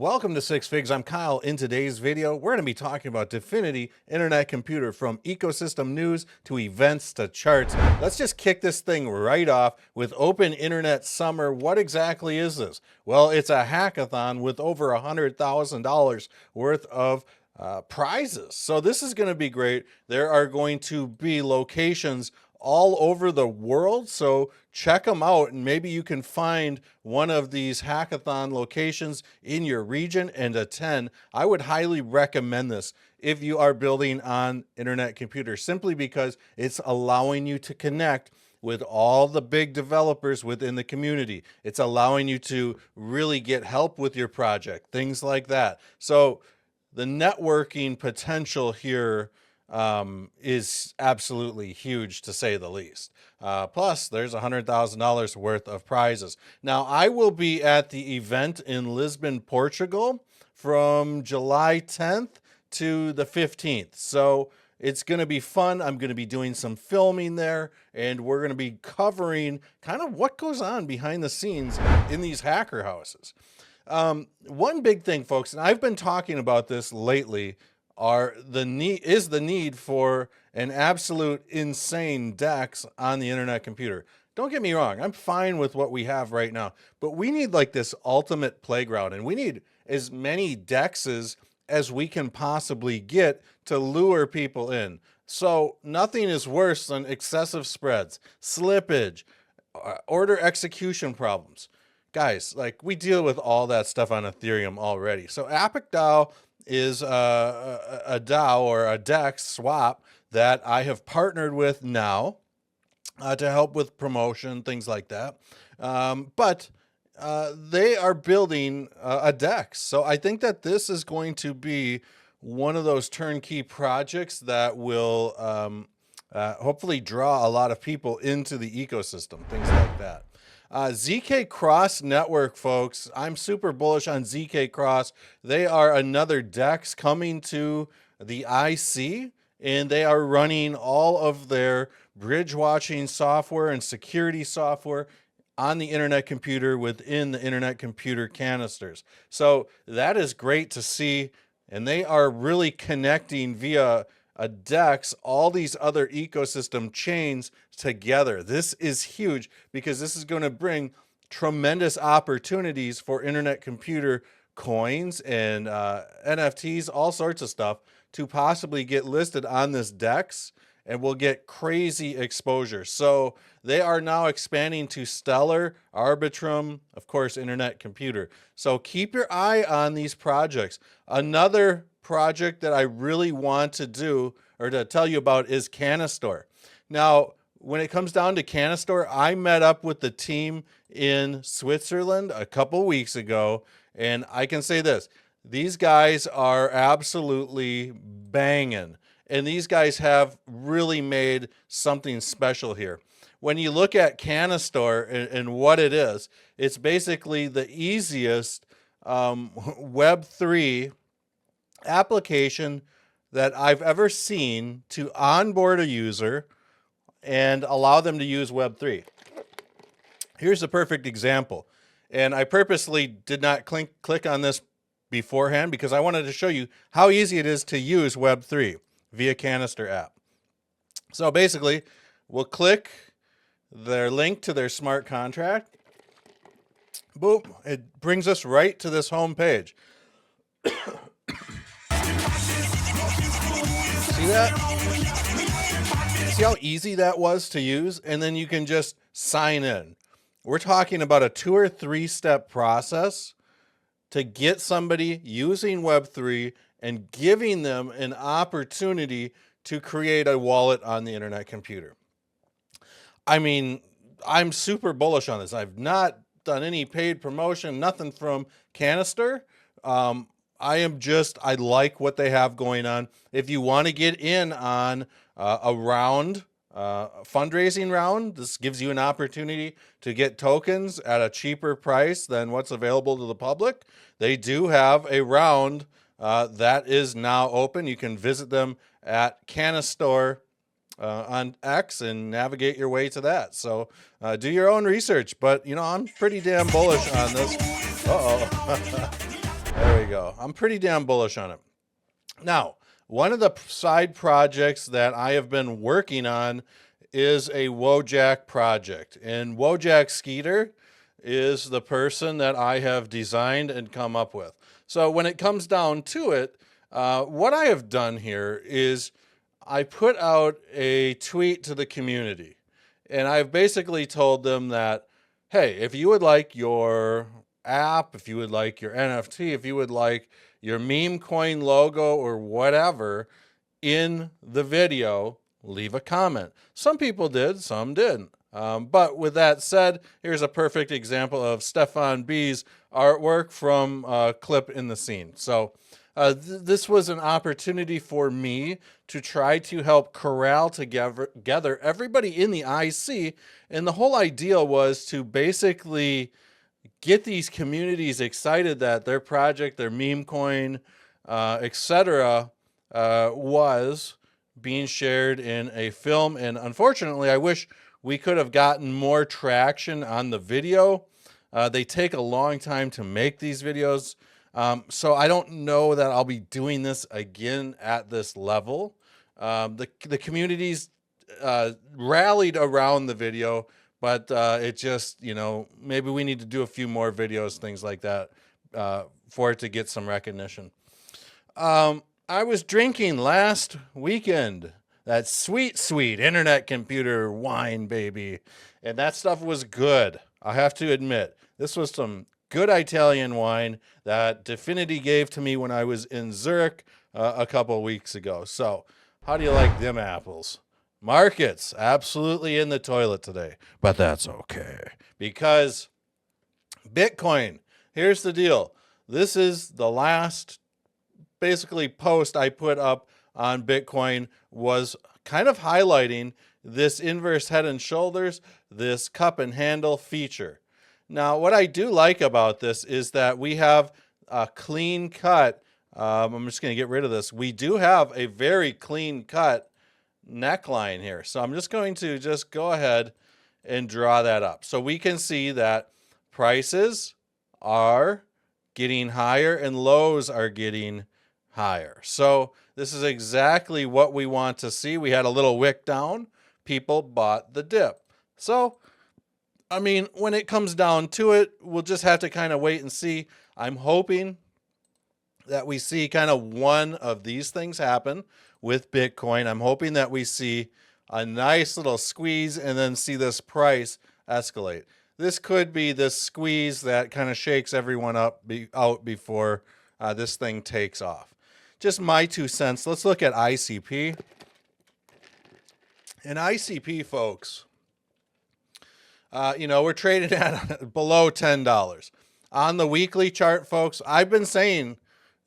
Welcome to Six Figs. I'm Kyle. In today's video, we're going to be talking about Dfinity Internet Computer, from ecosystem news to events to charts. Let's just kick this thing right off with Open Internet Summer. What exactly is this? Well, it's a hackathon with over $100,000 worth of prizes. So this is going to be great. There are going to be locations all over the world, so check them out, and maybe you can find one of these hackathon locations in your region and attend. I would highly recommend this if you are building on internet computer, simply because it's allowing you to connect with all the big developers within the community. It's allowing you to really get help with your project, things like that. So the networking potential here is absolutely huge, to say the least. Plus, there's $100,000 worth of prizes. Now, I will be at the event in Lisbon, Portugal from July 10th to the 15th. So it's going to be fun. I'm going to be doing some filming there, and we're going to be covering kind of what goes on behind the scenes in these hacker houses. One big thing, folks, and I've been talking about this lately, the need for an absolute insane DEX on the internet computer. Don't get me wrong, I'm fine with what we have right now, but we need like this ultimate playground, and we need as many DEXs as we can possibly get to lure people in. So nothing is worse than excessive spreads, slippage, order execution problems. Guys, like, we deal with all that stuff on Ethereum already. So AppicDAO is a DAO, or a DEX swap, that I have partnered with now to help with promotion, things like that. But they are building a DEX. So I think that this is going to be one of those turnkey projects that will hopefully draw a lot of people into the ecosystem, things like that. ZK Cross Network, folks. I'm super bullish on ZK Cross. They are another DEX coming to the IC, and they are running all of their bridge watching software and security software on the internet computer within the internet computer canisters. So that is great to see, and they are really connecting via a DEX all these other ecosystem chains together. This is huge, because this is going to bring tremendous opportunities for internet computer coins and NFTs, all sorts of stuff, to possibly get listed on this DEX, and will get crazy exposure. So they are now expanding to Stellar, Arbitrum, of course, internet computer. So keep your eye on these projects. Another project that I really want to do, or to tell you about, is Canister. Now, when it comes down to Canister, I met up with the team in Switzerland a couple weeks ago, and I can say this: these guys are absolutely banging, and these guys have really made something special here. When you look at Canister and what it is, it's basically the easiest Web3 application that I've ever seen to onboard a user and allow them to use Web3. Here's a perfect example. And I purposely did not click on this beforehand, because I wanted to show you how easy it is to use Web3 via Canister app. So basically, we'll click their link to their smart contract. Boom, it brings us right to this home page. See that? See how easy that was to use? And then you can just sign in. We're talking about a 2 or 3 step process to get somebody using Web3 and giving them an opportunity to create a wallet on the internet computer. I mean, I'm super bullish on this. I've not done any paid promotion, nothing from Canister. I like what they have going on. If you want to get in on a round, fundraising round, this gives you an opportunity to get tokens at a cheaper price than what's available to the public. They do have a round that is now open. You can visit them at Canister on X and navigate your way to that. So do your own research, but I'm pretty damn bullish on this. Uh-oh. There we go. I'm pretty damn bullish on it. Now, one of the side projects that I have been working on is a Wojack project. And Wojack Skeeter is the person that I have designed and come up with. So when it comes down to it, what I have done here is I put out a tweet to the community. And I've basically told them that, hey, if you would like your app, if you would like your NFT, if you would like your meme coin logo or whatever in the video, leave a comment. Some people did, some didn't. But with that said, here's a perfect example of Stefan B's artwork from a clip in the scene. So this was an opportunity for me to try to help corral together everybody in the IC. And the whole idea was to basically get these communities excited that their project, their meme coin, etc., was being shared in a film. And unfortunately, I wish we could have gotten more traction on the video. They take a long time to make these videos. So I don't know that I'll be doing this again at this level. The communities rallied around the video, but it just, you know, maybe we need to do a few more videos, things like that, for it to get some recognition. I was drinking last weekend that sweet, sweet internet computer wine, baby. And that stuff was good. I have to admit, this was some good Italian wine that Dfinity gave to me when I was in Zurich a couple of weeks ago. So how do you like them apples? Markets absolutely in the toilet today, but that's okay because Bitcoin, here's the deal. This is the last basically post I put up on Bitcoin, was kind of highlighting this inverse head and shoulders, this cup and handle feature. Now, what I do like about this is that we have a clean cut. I'm just going to get rid of this. We do have a very clean cut neckline here. So I'm just going to just go ahead and draw that up. So we can see that prices are getting higher and lows are getting higher. So this is exactly what we want to see. We had a little wick down. People bought the dip. So, I mean, when it comes down to it, we'll just have to kind of wait and see. I'm hoping that we see kind of one of these things happen with Bitcoin. I'm hoping that we see a nice little squeeze and then see this price escalate. This could be this squeeze that kind of shakes everyone out before this thing takes off. Just my 2 cents. Let's look at ICP. And ICP, folks, you know, we're trading at below $10. On the weekly chart, folks, I've been saying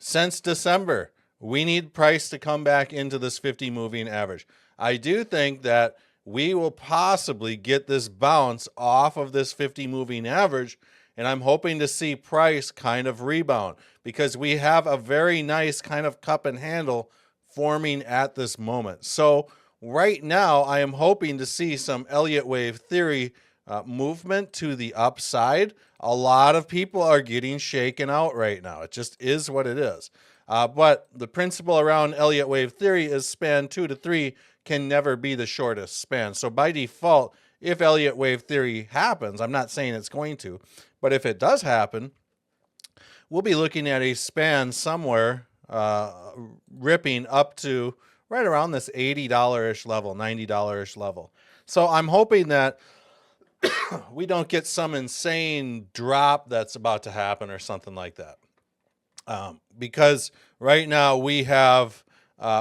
since December, we need price to come back into this 50 moving average. I do think that we will possibly get this bounce off of this 50 moving average, and I'm hoping to see price kind of rebound because we have a very nice kind of cup and handle forming at this moment. So right now, I am hoping to see some Elliott wave theory movement to the upside. A lot of people are getting shaken out right now. It just is what it is. But the principle around Elliott wave theory is span 2 to 3 can never be the shortest span. So by default, if Elliott wave theory happens, I'm not saying it's going to, but if it does happen, we'll be looking at a span somewhere ripping up to right around this $80-ish level, $90-ish level. So I'm hoping that we don't get some insane drop that's about to happen or something like that. Because right now we have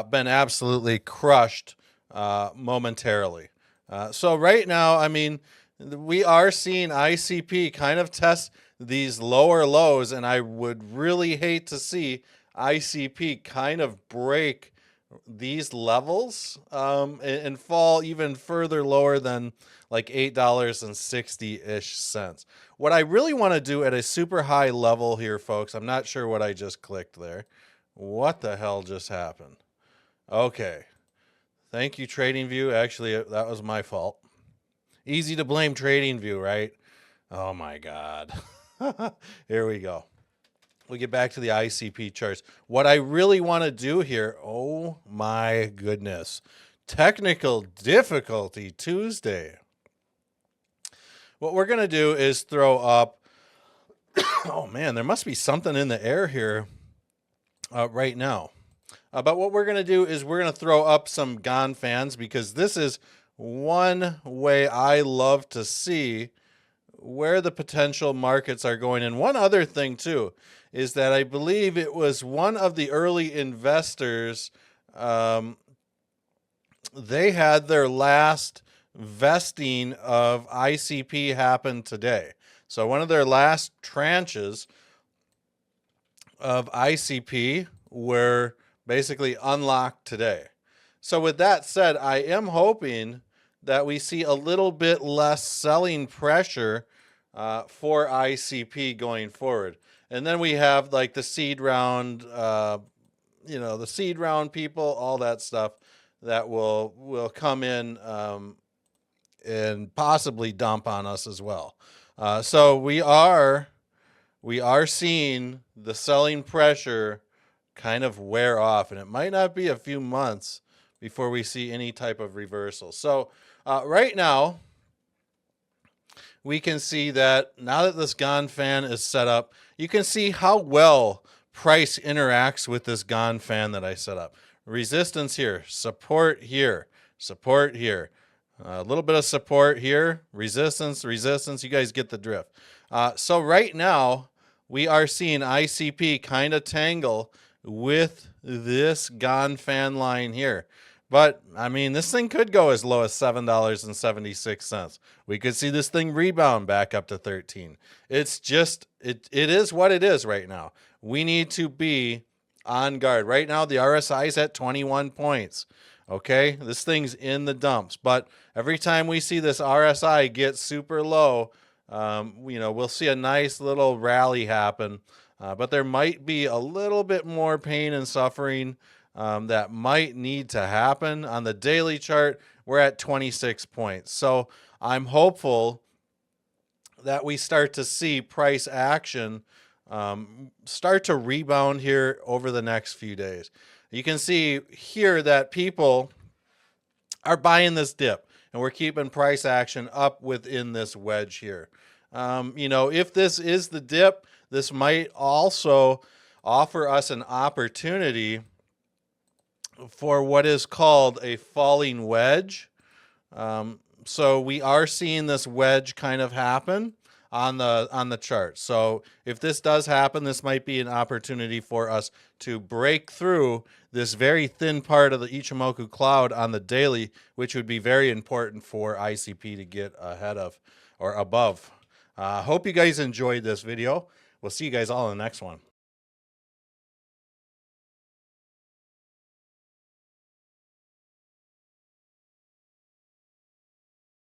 been absolutely crushed momentarily. So right now, I mean, we are seeing ICP kind of test these lower lows, and I would really hate to see ICP kind of break these levels and fall even further lower than like $8.60-ish cents. What I really want to do at a super high level here, folks, I'm not sure what I just clicked there. What the hell just happened? Okay. Thank you, TradingView. Actually, that was my fault. Easy to blame TradingView, right? Oh my God. Here we go. we'll get back to the ICP charts. What I really want to do here, oh my goodness, technical difficulty Tuesday. What we're going to do is throw up, oh man, there must be something in the air here right now. But what we're going to do is we're going to throw up some GON fans, because this is one way I love to see where the potential markets are going. And one other thing too is that I believe it was one of the early investors, they had their last vesting of ICP happen today. So one of their last tranches of ICP were basically unlocked today. So with that said, I am hoping that we see a little bit less selling pressure for ICP going forward. And then we have like the seed round, the seed round people, all that stuff that will come in and possibly dump on us as well. So we are seeing the selling pressure kind of wear off, and it might not be a few months before we see any type of reversal. So right now, we can see that now that this GON fan is set up, you can see how well price interacts with this GON fan that I set up. Resistance here, support here, support here. A little bit of support here, resistance, resistance. You guys get the drift. So right now, we are seeing ICP kind of tangle with this GON fan line here. But, I mean, this thing could go as low as $7.76. We could see this thing rebound back up to 13. It's just, it is what it is right now. We need to be on guard. Right now, the RSI is at 21 points. Okay, this thing's in the dumps. But every time we see this RSI get super low, we'll see a nice little rally happen. But there might be a little bit more pain and suffering that might need to happen. On the daily chart, we're at 26 points. So I'm hopeful that we start to see price action start to rebound here over the next few days. You can see here that people are buying this dip, and we're keeping price action up within this wedge here. If this is the dip, this might also offer us an opportunity for what is called a falling wedge. So we are seeing this wedge kind of happen on the chart. So if this does happen, this might be an opportunity for us to break through this very thin part of the Ichimoku cloud on the daily, which would be very important for ICP to get ahead of or above. Hope you guys enjoyed this video. We'll see you guys all in the next one.